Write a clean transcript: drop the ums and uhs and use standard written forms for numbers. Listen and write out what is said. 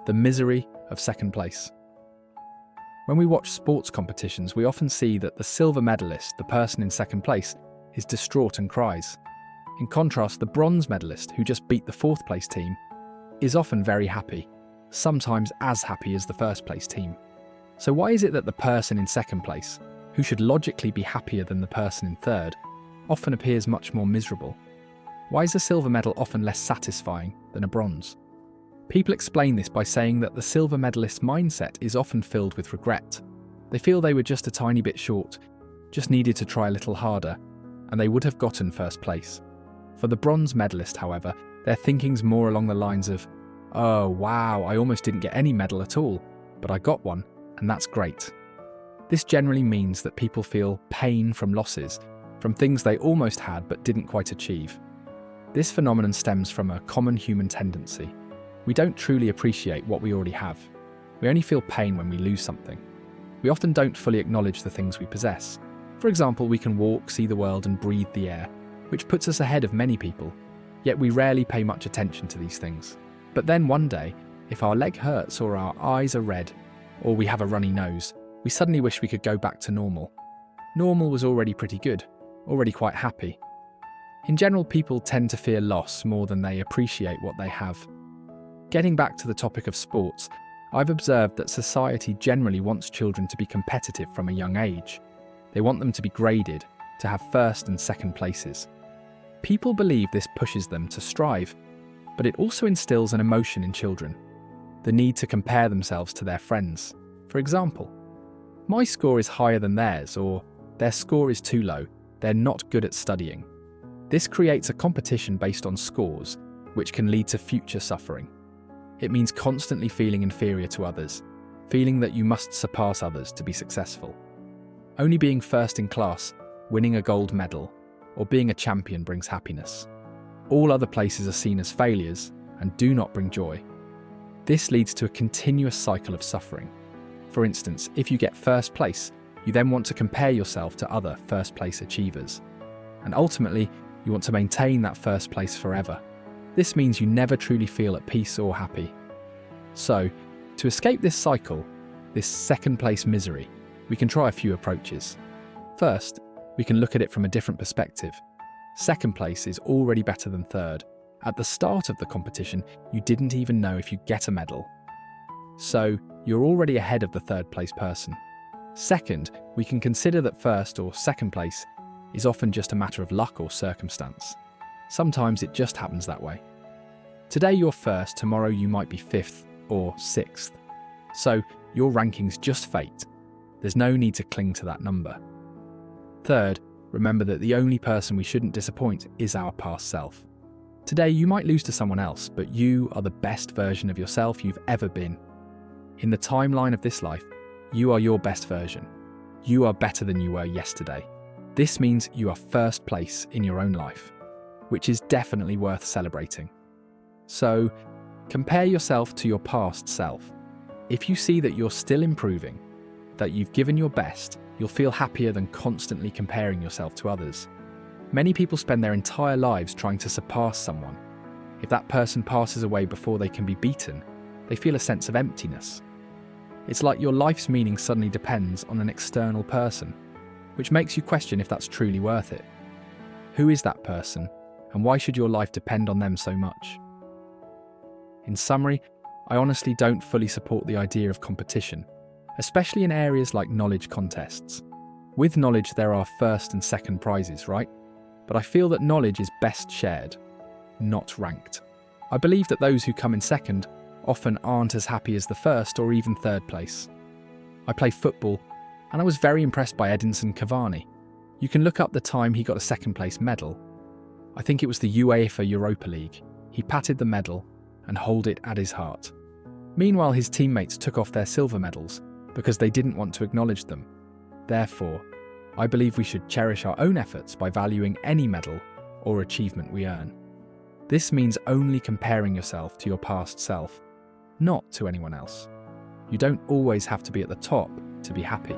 the misery of second place. When we watch sports competitions, we often see that the silver medalist, the person in second place, is distraught and cries. In contrast, the bronze medalist, who just beat the fourth place team, is often very happy, sometimes as happy as the first place team. So why is it that the person in second place, who should logically be happier than the person in third, often appears much more miserable? Why is a silver medal often less satisfying than a bronze? People explain this by saying that the silver medalist's mindset is often filled with regret. They feel they were just a tiny bit short, just needed to try a little harder, and they would have gotten first place. For the bronze medalist, however, their thinking's more along the lines of, "Oh wow, I almost didn't get any medal at all, but I got one, and that's great." This generally means that people feel pain from losses, from things they almost had but didn't quite achieve. This phenomenon stems from a common human tendency. We don't truly appreciate what we already have. We only feel pain when we lose something. We often don't fully acknowledge the things we possess. For example, we can walk, see the world, and breathe the air, which puts us ahead of many people, yet we rarely pay much attention to these things. But then one day, if our leg hurts or our eyes are red, or we have a runny nose, we suddenly wish we could go back to normal. Normal was already pretty good, already quite happy. In general, people tend to fear loss more than they appreciate what they have. Getting back to the topic of sports, I've observed that society generally wants children to be competitive from a young age. They want them to be graded, to have first and second places. People believe this pushes them to strive, but it also instills an emotion in children, the need to compare themselves to their friends. For example, my score is higher than theirs, or their score is too low, they're not good at studying. This creates a competition based on scores, which can lead to future suffering. It means constantly feeling inferior to others, feeling that you must surpass others to be successful. Only being first in class, winning a gold medal, or being a champion brings happiness. All other places are seen as failures and do not bring joy. This leads to a continuous cycle of suffering. For instance, if you get first place, you then want to compare yourself to other first place achievers. And ultimately, you want to maintain that first place forever. This means you never truly feel at peace or happy. So, to escape this cycle, this second place misery, we can try a few approaches. First, we can look at it from a different perspective. Second place is already better than third. At the start of the competition, you didn't even know if you'd get a medal. So, you're already ahead of the third place person. Second, we can consider that first or second place is often just a matter of luck or circumstance. Sometimes it just happens that way. Today you're first, tomorrow you might be fifth or sixth. So your ranking's just fate. There's no need to cling to that number. Third, remember that the only person we shouldn't disappoint is our past self. Today you might lose to someone else, but you are the best version of yourself you've ever been. In the timeline of this life, you are your best version. You are better than you were yesterday. This means you are first place in your own life, which is definitely worth celebrating. So, compare yourself to your past self. If you see that you're still improving, that you've given your best, you'll feel happier than constantly comparing yourself to others. Many people spend their entire lives trying to surpass someone. If that person passes away before they can be beaten, they feel a sense of emptiness. It's like your life's meaning suddenly depends on an external person, which makes you question if that's truly worth it. Who is that person, and why should your life depend on them so much? In summary, I honestly don't fully support the idea of competition, especially in areas like knowledge contests. With knowledge there are first and second prizes, right? But I feel that knowledge is best shared, not ranked. I believe that those who come in second often aren't as happy as the first or even third place. I play football, and I was very impressed by Edinson Cavani. You can look up the time he got a second place medal. I think it was the UEFA Europa League. He patted the medal and held it at his heart. Meanwhile, his teammates took off their silver medals because they didn't want to acknowledge them. Therefore, I believe we should cherish our own efforts by valuing any medal or achievement we earn. This means only comparing yourself to your past self, not to anyone else. You don't always have to be at the top to be happy.